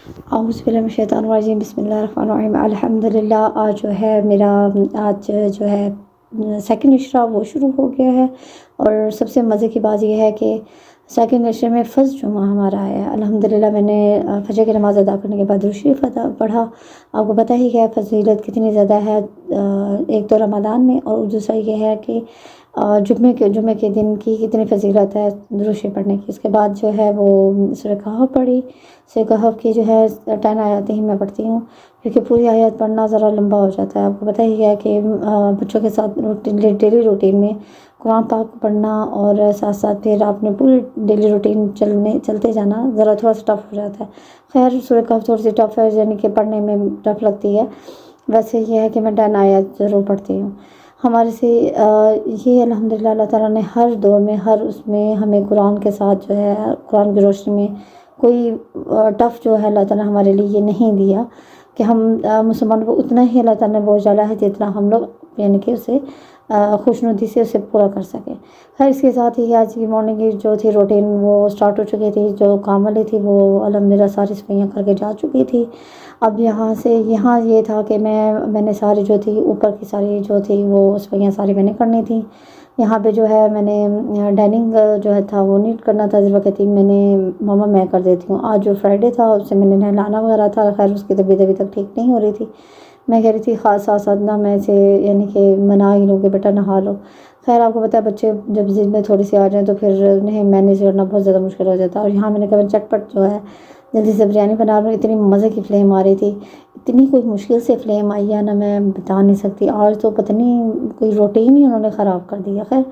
اعوذ باللہ من الشیطان الرجیم، بسم اللہ الرحمن الرحیم۔ الحمدللہ آج جو ہے میرا جو ہے سیکنڈ عشرہ وہ شروع ہو گیا ہے، اور سب سے مزے کی بات یہ ہے کہ سیکنڈ عشرے میں فرسٹ جمعہ ہمارا ہے۔ الحمدللہ میں نے فجر کی نماز ادا کرنے کے بعد درود شریف پڑھا۔ آپ کو پتہ ہی ہے فضیلت کتنی زیادہ ہے، ایک تو رمضان میں، اور دوسرا یہ ہے کہ جمعے کے دن کی کتنی فضیلت ہے درود شریف پڑھنے کی۔ اس کے بعد جو ہے وہ سورہ کہف پڑھی۔ سورہ کہف کی جو ہے 10 آیاتیں ہی میں پڑھتی ہوں، کیونکہ پوری آیات پڑھنا ذرا لمبا ہو جاتا ہے۔ آپ کو پتہ ہی ہے کہ بچوں کے ساتھ ڈیلی روٹین میں قرآن پاک پڑھنا اور ساتھ ساتھ پھر آپ نے پوری ڈیلی روٹین چلتے جانا ذرا تھوڑا سا ٹف ہو جاتا ہے۔ خیر سورہ کہف تھوڑی سی ٹف ہے، یعنی کہ پڑھنے میں ٹف لگتی ہے، ویسے یہ ہے کہ میں 10 آیات ضرور پڑھتی ہوں۔ ہمارے سے یہ الحمدللہ اللہ تعالیٰ نے ہر دور میں ہر اس میں ہمیں قرآن کے ساتھ جو ہے قرآن کی روشنی میں کوئی ٹف جو ہے اللہ تعالیٰ نے ہمارے لیے یہ نہیں دیا کہ ہم مسلمانوں کو اتنا ہی اللہ تعالیٰ نے بوجھ ڈالا ہے جتنا ہم لوگ یعنی کہ اسے خوشنودی سے اسے پورا کر سکیں۔ خیر اس کے ساتھ ہی آج کی مارننگ کی جو تھی روٹین وہ سٹارٹ ہو چکی تھی، جو کام والی تھی وہ الحمدللہ ساری صفائیاں کر کے جا چکی تھی۔ اب یہاں یہ تھا کہ میں نے ساری جو تھی اوپر کی ساری جو تھی وہ صفائیاں ساری میں نے کرنی تھی۔ یہاں پہ جو ہے میں نے ڈائننگ جو ہے تھا وہ نیٹ کرنا تھا، ذرا کہتی میں نے ماما میں کر دیتی ہوں۔ آج جو فرائیڈے تھا اس سے میں نے نہلانا وغیرہ تھا، خیر اس کی طبیعت ابھی تک ٹھیک نہیں ہو رہی تھی۔ میں کہہ رہی تھی خاص ساتھ نہ میں سے یعنی کہ منا ہی لوں کہ بیٹا نہا لو۔ خیر آپ کو پتہ ہے بچے جب ضد میں تھوڑی سی آ جائیں تو پھر انہیں مینیج کرنا بہت زیادہ مشکل ہو جاتا ہے۔ اور یہاں میں نے کہا چٹپٹ جو ہے جلدی سے بریانی بنا لوں، اتنی مزے کی فلیم آ رہی تھی، اتنی کوئی مشکل سے فلیم آئی ہے نا، میں بتا نہیں سکتی۔ آج تو پتہ نہیں کوئی روٹین ہی انہوں نے خراب کر دیا۔ خیر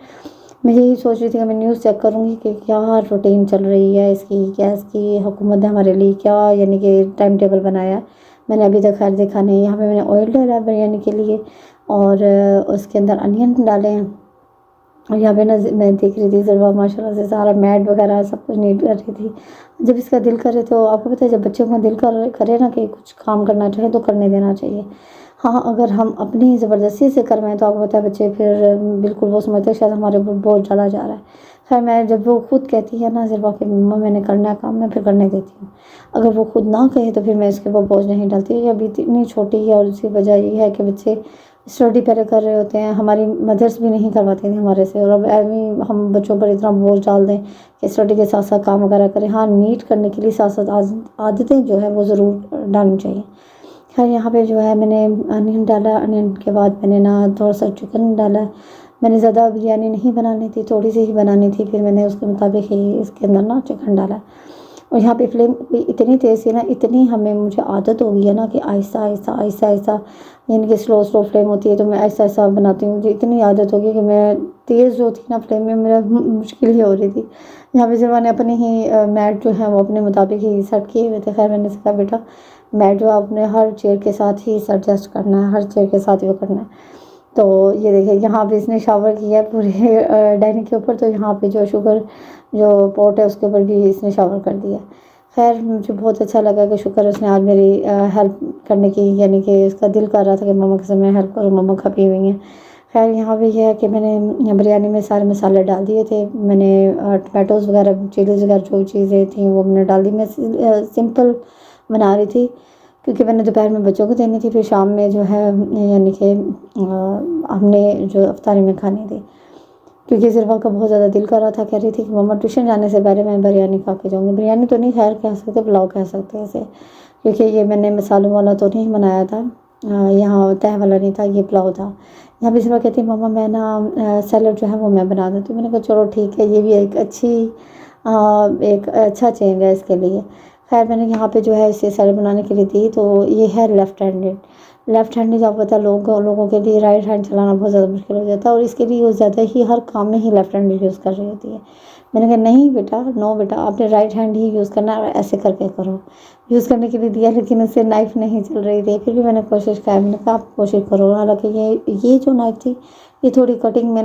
میں یہی سوچ رہی تھی کہ میں نیوز چیک کروں گی کہ کیا روٹین چل رہی ہے اس کی حکومت نے ہمارے لیے کیا یعنی کہ ٹائم ٹیبل بنایا ہے۔ میں نے ابھی تک خیر دیکھا نہیں۔ یہاں پہ میں نے آئل ڈالا ہے بریانی کے لیے، اور اس کے اندر انین ڈالے ہیں، اور یہاں پہ میں دیکھ رہی تھی ضرور ماشاء اللہ سے سارا میٹ وغیرہ سب کچھ نیٹ کر رہی تھی۔ جب اس کا دل کرے تو آپ کو پتہ ہے جب بچوں کا دل کرے نا کہ کچھ کام کرنا چاہیے تو کرنے دینا چاہیے۔ ہاں اگر ہم اپنی زبردستی سے کروائیں تو آپ کو پتہ ہے بچے پھر بالکل وہ سمجھتے ہیں شاید ہمارے اوپر بوجھ ڈالا جا رہا ہے۔ خیر میں جب وہ خود کہتی ہے نا ضرور کہ مما میں نے کرنا ہے کام، میں پھر کرنے دیتی ہوں۔ اگر وہ خود نہ کہے تو پھر میں اس کے اوپر بوجھ نہیں ڈالتی۔ یہ ابھی اتنی چھوٹی ہے، اور اس کی وجہ یہ ہے کہ بچے اسٹڈی پہلے کر رہے ہوتے ہیں، ہماری مدرس بھی نہیں کرواتی تھیں ہمارے سے، اور اب ایویں ہم بچوں پر اتنا بوجھ ڈال دیں کہ اسٹڈی کے ساتھ ساتھ کام وغیرہ کریں۔ ہاں نیٹ کرنے کے لیے ساتھ ساتھ عادتیں جو ہے وہ ضرور ڈالنی چاہیے۔ خیر یہاں پہ جو ہے میں نے انین ڈالا، انین کے بعد میں نے تھوڑا سا چکن ڈالا۔ میں نے زیادہ بریانی نہیں بنانی تھی، تھوڑی سی ہی بنانی تھی، پھر میں نے اس کے مطابق ہی اس کے اندر چکن ڈالا۔ اور یہاں پہ فلیم اتنی تیز تھی نا، اتنی مجھے عادت ہو گئی ہے نا کہ آہستہ آہستہ آہستہ آہستہ یعنی کہ سلو فلیم ہوتی ہے تو میں آہستہ آہستہ بناتی ہوں۔ مجھے اتنی عادت ہو گئی کہ میں تیز جو تھی نا فلیم میں میرا مشکل ہی ہو رہی تھی۔ یہاں پہ میں نے اپنی ہی میٹ جو ہے وہ اپنے مطابق ہی سیٹ کیے ہوئے تھے۔ خیر میں نے کہا بیٹا میٹ جو آپ نے ہر چیئر کے ساتھ ہی ایڈجسٹ کرنا ہے، ہر چیئر کے ساتھ وہ کرنا ہے۔ تو یہ دیکھیں یہاں پہ اس نے شاور کیا ہے پورے ڈائننگ کے اوپر، تو یہاں پہ جو شوگر جو پوٹ ہے اس کے اوپر بھی اس نے شاور کر دیا۔ خیر مجھے بہت اچھا لگا کہ شکر اس نے آج میری ہیلپ کرنے کی، یعنی کہ اس کا دل کر رہا تھا کہ مما کے ساتھ میں ہیلپ کروں، مما کھپی ہوئی ہیں۔ خیر یہاں پہ یہ ہے کہ میں نے بریانی میں سارے مسالے ڈال دیے تھے، میں نے ٹمیٹوز وغیرہ چلیز وغیرہ جو چیزیں تھیں وہ میں نے ڈال دی۔ میں سمپل بنا رہی تھی کیونکہ میں نے دوپہر میں بچوں کو دینی تھی، پھر شام میں جو ہے یعنی کہ ہم نے جو افطاری میں کھانی تھی، کیونکہ ذرا کا بہت زیادہ دل کر رہا تھا۔ کہہ رہی تھی کہ مما ٹیوشن جانے سے پہلے میں بریانی کھا کے جاؤں گی۔ بریانی تو نہیں خیر کہہ سکتے، پلاؤ کہہ سکتے ہیں اسے، کیونکہ یہ میں نے مسالوں والا تو نہیں بنایا تھا، یہاں تہہ والا نہیں تھا، یہ پلاؤ تھا۔ یہاں بھی ذرا کہتی مما میں سیلڈ جو ہے وہ میں بنا دیتی ہوں۔ میں نے کہا چلو ٹھیک ہے، یہ بھی ایک اچھا چینج ہے اس کے لیے۔ خیر میں نے یہاں پہ جو ہے اسے سیلڈ بنانے کے لیے دی، تو یہ ہے لیفٹ ہینڈ آپ پتہ لوگوں کے لیے رائٹ ہینڈ چلانا بہت زیادہ مشکل ہو جاتا ہے، اور اس کے لیے وہ زیادہ ہی ہر کام میں ہی لیفٹ ہینڈ یوز کر رہی ہوتی ہے۔ میں نے کہا نہیں بیٹا، نو بیٹا، آپ نے رائٹ ہینڈ ہی یوز کرنا ہے، اور ایسے کر کے کرو۔ یوز کرنے کے لیے دیا لیکن اس سے نائف نہیں چل رہی تھی، پھر بھی میں نے کوشش کی، میں نے کہا آپ کوشش کرو۔ حالانکہ یہ جو نائف تھی یہ تھوڑی کٹنگ میں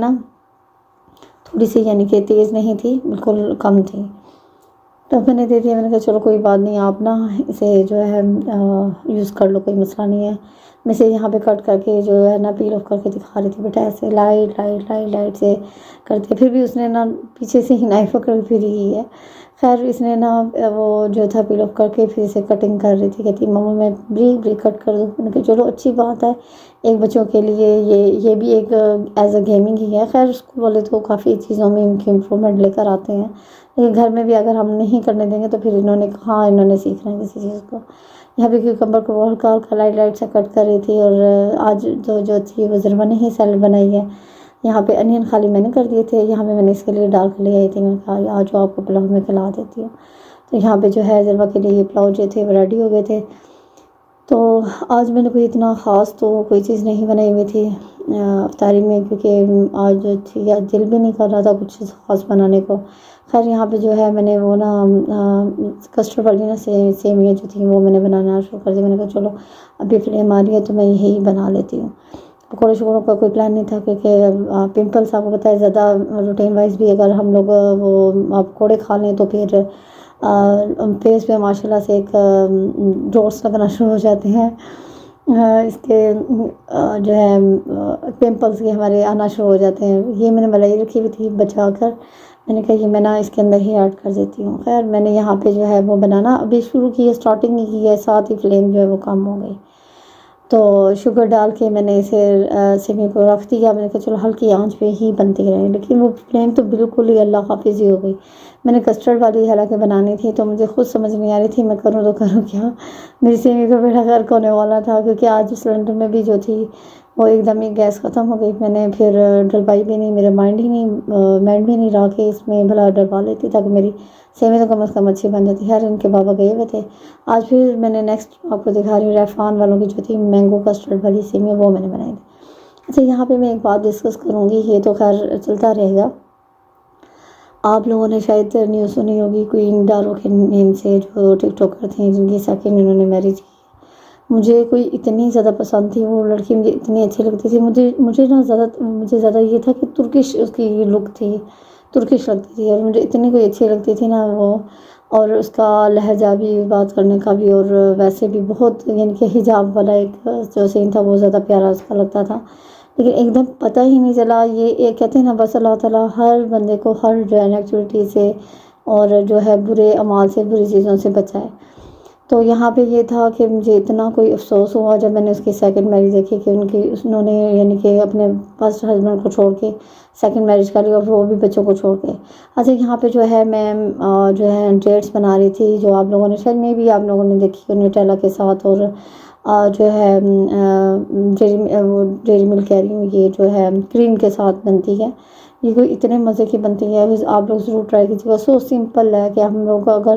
تھوڑی سی یعنی کہ تیز نہیں تھی، بالکل کم تھی، تو میں نے دے دیا۔ میں نے کہا چلو کوئی بات نہیں، آپ اسے جو ہے یوز کر لو، کوئی مسئلہ نہیں ہے۔ میں سے یہاں پہ کٹ کر کے جو ہے پیل آف کر کے دکھا رہی تھی، بیٹا ایسے لائٹ سے کرتے، پھر بھی اس نے پیچھے سے ہی نائف پکڑ پھری ہے۔ خیر اس نے نا وہ جو تھا پل آف کر کے پھر اسے کٹنگ کر رہی تھی، کہتی مما میں بریک بریک کٹ کر دوں. میں نے کہا چلو اچھی بات ہے، ایک بچوں کے لیے یہ بھی ایک ایز اے گیمنگ ہی ہے. خیر اسکول والے تو کافی چیزوں میں ان کی امپرومنٹ لے کر آتے ہیں، لیکن گھر میں بھی اگر ہم نہیں کرنے دیں گے تو پھر انہوں نے کہاں انہوں نے سیکھنا ہے کسی چیز کو. یہاں پہ کیوکمبر کو ہلکا ہلکا لائٹ لائٹ سے کٹ کر رہی تھی. اور آج جو تھی وہ ضرور نے ہی سیلڈ بنائی ہے. یہاں پہ انین خالی میں نے کر دیے تھے، یہاں پہ میں نے اس کے لیے ڈال کے لے آئی تھی. میں نے کہا آج آپ کو پلاؤ میں کھلا دیتی ہوں. تو یہاں پہ جو ہے ضرور کے لیے یہ پلاؤ جو تھے وہ ریڈی ہو گئے تھے. تو آج میں نے کوئی اتنا خاص تو کوئی چیز نہیں بنائی ہوئی تھی افطاری میں، کیونکہ آج جو تھی دل بھی نہیں کر رہا تھا کچھ خاص بنانے کو. خیر یہاں پہ جو ہے میں نے وہ نا کسٹرڈ والی نا سیویاں جو تھیں وہ میں نے بنانا شروع کر دی. میں نے کہا چلو ابھی فلیم آ رہی ہے تو میں یہی بنا لیتی ہوں. پکوڑے شکوڑوں کا کوئی پلان نہیں تھا، کیونکہ پمپلس آپ کو پتہ ہے زیادہ روٹین وائز بھی اگر ہم لوگ وہ پکوڑے کھا لیں تو پھر فیس پہ ماشاء اللہ سے ایک ڈاٹس لگنا شروع ہو جاتے ہیں. اس کے جو ہے پمپلس کے ہمارے آنا شروع ہو جاتے ہیں. یہ میں نے ملائی رکھی ہوئی تھی بچا کر، میں نے کہا یہ میں نا اس کے اندر ہی ایڈ کر دیتی ہوں. خیر میں نے یہاں پہ جو ہے وہ بنانا ابھی شروع کی ہے، اسٹارٹنگ ہی کی ہے، ساتھ ہی فلیم جو ہے وہ کم ہو گئی. تو شوگر ڈال کے میں نے اسے سیوی کو رکھ دیا. میں نے کہا چلو ہلکی آنچ پہ ہی بنتی رہے، لیکن وہ فلیم تو بالکل ہی اللہ حافظ ہی ہو گئی. میں نے کسٹرڈ والی حالانکہ بنانی تھی تو مجھے خود سمجھ نہیں آ رہی تھی میں کروں تو کروں کیا. میری سیوی کا بیڑا غرق ہونے والا تھا، کیونکہ آج سلنڈر میں بھی جو تھی وہ ایک دم ہی گیس ختم ہو گئی. میں نے پھر ڈلوائی بھی نہیں، میرا مائنڈ بھی نہیں رہا کہ اس میں بھلا ڈلوا لیتی تاکہ میری سیوی تو کم از کم اچھی بن جاتی. خیر ان کے بابا گئے ہوئے تھے. آج پھر میں نے نیکسٹ آپ کو دکھا رہی ہوں ریفان والوں کی جو تھی مینگو کسٹرڈ والی سیوی وہ میں نے بنائی تھی. اچھا یہاں پہ میں ایک بات ڈسکس کروں گی، یہ تو خیر چلتا رہے گا. آپ لوگوں نے شاید نیوز سنی ہوگی کوئین ڈارو کے نیم سے، جو ٹک ٹاکر تھیں جن کی سیکنڈ انہوں نے میرج کی. مجھے کوئی اتنی زیادہ پسند تھی وہ لڑکی، مجھے اتنی اچھی لگتی تھی. مجھے زیادہ یہ تھا کہ ترکش اس کی لک تھی، ترکش لگتی تھی، اور مجھے اتنی کوئی اچھی لگتی تھی نا وہ. اور اس کا لہجہ بھی بات کرنے کا بھی، اور ویسے بھی بہت یعنی کہ حجاب والا ایک جو سین تھا وہ زیادہ پیارا اس کا لگتا تھا. لیکن ایک دم پتہ ہی نہیں چلا. یہ کہتے ہیں نا بس اللہ تعالیٰ ہر بندے کو ہر جو ہے ایکٹیویٹی سے اور جو ہے برے اعمال سے، بری چیزوں سے بچائے. تو یہاں پہ یہ تھا کہ مجھے اتنا کوئی افسوس ہوا جب میں نے اس کی سیکنڈ میرج دیکھی کہ انہوں نے یعنی کہ اپنے فرسٹ ہسبینڈ کو چھوڑ کے سیکنڈ میرج کر لی، اور وہ بھی بچوں کو چھوڑ کے. اچھا یہاں پہ جو ہے میں جو ہے ڈیٹس بنا رہی تھی، جو آپ لوگوں نے شاید میں بھی آپ لوگوں نے دیکھی نیوٹیلا کے ساتھ، اور جو ہے ڈیری ملک کہہ رہی ہوں، یہ جو ہے کریم کے ساتھ بنتی ہے. یہ کوئی اتنے مزے کی بنتی ہے، آپ لوگ ضرور ٹرائی کیجیے گا. سو سمپل ہے کہ ہم لوگ اگر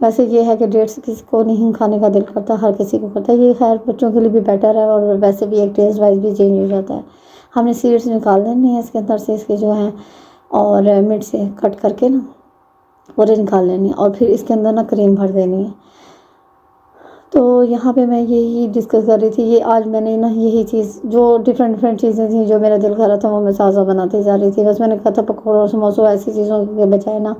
ویسے یہ ہے کہ ڈیٹس کسی کو نہیں کھانے کا دل کرتا، ہر کسی کو کرتا ہے. یہ خیر بچوں کے لیے بھی بیٹر ہے، اور ویسے بھی ایک ٹیسٹ وائز بھی چینج ہو جاتا ہے. ہم نے سیڈس نکال لینے ہیں اس کے اندر سے، اس کے جو ہیں، اور مڈ سے کٹ کر کے نا پورے نکال لینے ہیں، اور پھر اس کے اندر نا کریم بھر دینی ہے. تو یہاں پہ میں یہی ڈسکس کر رہی تھی. یہ آج میں نے نا یہی چیز جو ڈفرینٹ چیزیں تھیں جو میرا دل کر رہا تھا وہ میں تازہ بناتی جا رہی تھی. بس میں نے کہا تھا پکوڑوں سموسوں ایسی چیزوں کے بجائے نا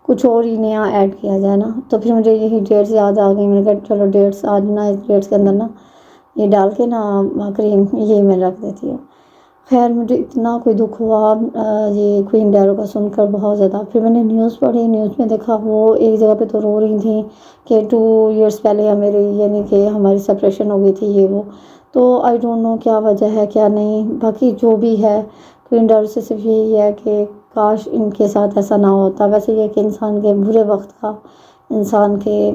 کچھ اور ہی نیا ایڈ کیا جائے نا. تو پھر مجھے یہی ڈیٹس یاد آ گئی. میں نے کہا چلو ڈیٹس آج نا اس ڈیٹس کے اندر نا یہ ڈال کے نا کریم یہ میں رکھ دیتی ہوں. خیر مجھے اتنا کوئی دکھ ہوا یہ کوئین ڈارو کا سن کر بہت زیادہ. پھر میں نے نیوز پڑھی، نیوز میں دیکھا وہ ایک جگہ پہ تو رو رہی تھیں کہ 2 ایئرس پہلے میرے یعنی کہ ہماری سپریشن ہو گئی تھی یہ وہ. تو آئی ڈونٹ نو کیا وجہ ہے کیا نہیں. باقی جو بھی ہے کوئین ڈارو سے صرف یہی ہے کہ کاش ان کے ساتھ ایسا نہ ہوتا. ویسے یہ کہ انسان کے برے وقت کا، انسان کے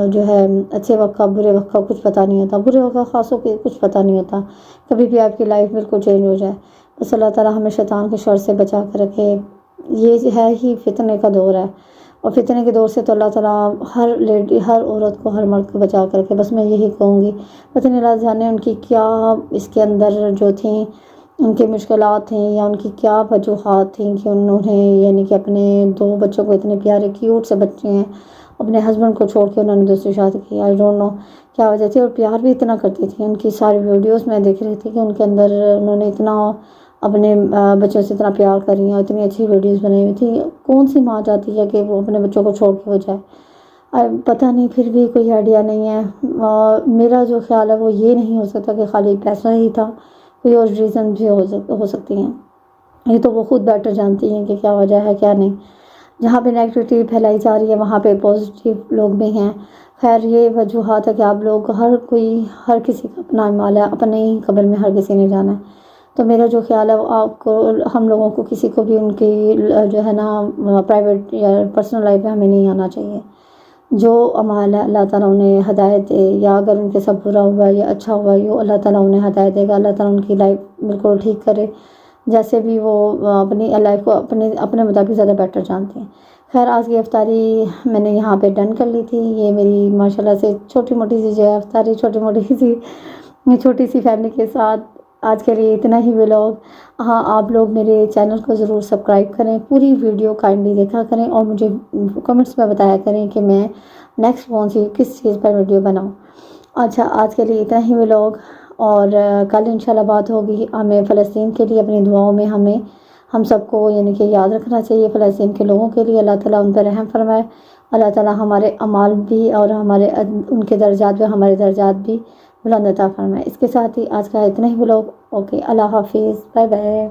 جو ہے اچھے وقت کا، برے وقت کا کچھ پتہ نہیں ہوتا. برے وقت کا خاصوں کے کچھ پتہ نہیں ہوتا، کبھی بھی آپ کی لائف بالکل چینج ہو جائے. بس اللہ تعالیٰ ہمیں شیطان کے شر سے بچا کر رکھے. یہ ہے ہی فتنے کا دور ہے، اور فتنے کے دور سے تو اللہ تعالیٰ ہر لیڈی، ہر عورت کو، ہر مرد کو بچا کر رکھے. بس میں یہی کہوں گی. پتہ نہیں اللہ جانے ان کی کیا اس کے اندر جو تھیں ان کی مشکلات تھیں، یا ان کی کیا وجوہات تھیں کہ انہوں نے یعنی کہ اپنے 2 بچوں کو، اتنے پیارے کیوٹ سے بچے ہیں، اپنے ہسبینڈ کو چھوڑ کے انہوں نے دوسری شادی کی. آئی ڈونٹ نو کیا وجہ تھی. اور پیار بھی اتنا کرتی تھی. ان کی ساری ویڈیوز میں دیکھ رہی تھی کہ ان کے اندر انہوں نے اتنا اپنے بچوں سے اتنا پیار کر رہی ہیں، اور اتنی اچھی ویڈیوز بنائی ہوئی تھی. کون سی ماں چاہتی ہے کہ وہ اپنے بچوں کو چھوڑ کے ہو جائے. پتہ نہیں پھر بھی کوئی آئیڈیا نہیں ہے. میرا جو خیال ہے وہ یہ نہیں ہو سکتا کہ خالی پیسہ ہی تھا، کوئی اور ریزن بھی ہو سکتی ہیں. یہ تو وہ خود بیٹر جانتی ہیں کہ کیا وجہ ہے کیا نہیں. جہاں پہ نیگیٹیوٹی پھیلائی جا رہی ہے وہاں پہ پازیٹیو لوگ بھی ہیں۔ خیر یہ وجوہات ہے کہ آپ لوگ ہر کسی کا اپنا اعمال ہے، اپنے ہی قبر میں ہر کسی نے جانا ہے۔ تو میرا جو خیال ہے وہ آپ کو، ہم لوگوں کو کسی کو بھی ان کی جو ہے نا پرائیویٹ یا پرسنل لائف میں ہمیں نہیں آنا چاہیے۔ جو اعمال ہے اللہ تعالیٰ انہیں ہدایت دے، یا اگر ان کے ساتھ برا ہوا یا اچھا ہوا یہ اللہ تعالیٰ انہیں ہدایت دے گا، اللہ تعالیٰ ان کی لائف بالکل ٹھیک کرے، جیسے بھی وہ اپنی لائف کو اپنے مطابق زیادہ بیٹر جانتے ہیں۔ خیر آج کی افطاری میں نے یہاں پہ ڈن کر لی تھی۔ یہ میری ماشاءاللہ سے چھوٹی موٹی سی جو ہے افطاری، چھوٹی سی فیملی کے ساتھ آج کے لیے اتنا ہی ولاگ۔ ہاں آپ لوگ میرے چینل کو ضرور سبسکرائب کریں، پوری ویڈیو کائنڈلی دیکھا کریں، اور مجھے کمنٹس میں بتایا کریں کہ میں نیکسٹ کس چیز پر ویڈیو بناؤں۔ اچھا آج کے لیے اتنا ہی ولاگ، اور کل انشاءاللہ بات ہوگی۔ ہمیں فلسطین کے لیے اپنی دعاؤں میں ہم سب کو یعنی کہ یاد رکھنا چاہیے، فلسطین کے لوگوں کے لیے اللہ تعالیٰ ان پر رحم فرمائے، اللہ تعالیٰ ہمارے اعمال بھی اور ان کے درجات بھی، ہمارے درجات بھی بلند عطا فرمائے۔ اس کے ساتھ ہی آج کا اتنا ہی ولاگ۔ اوکے، اللہ حافظ، بائے بائے۔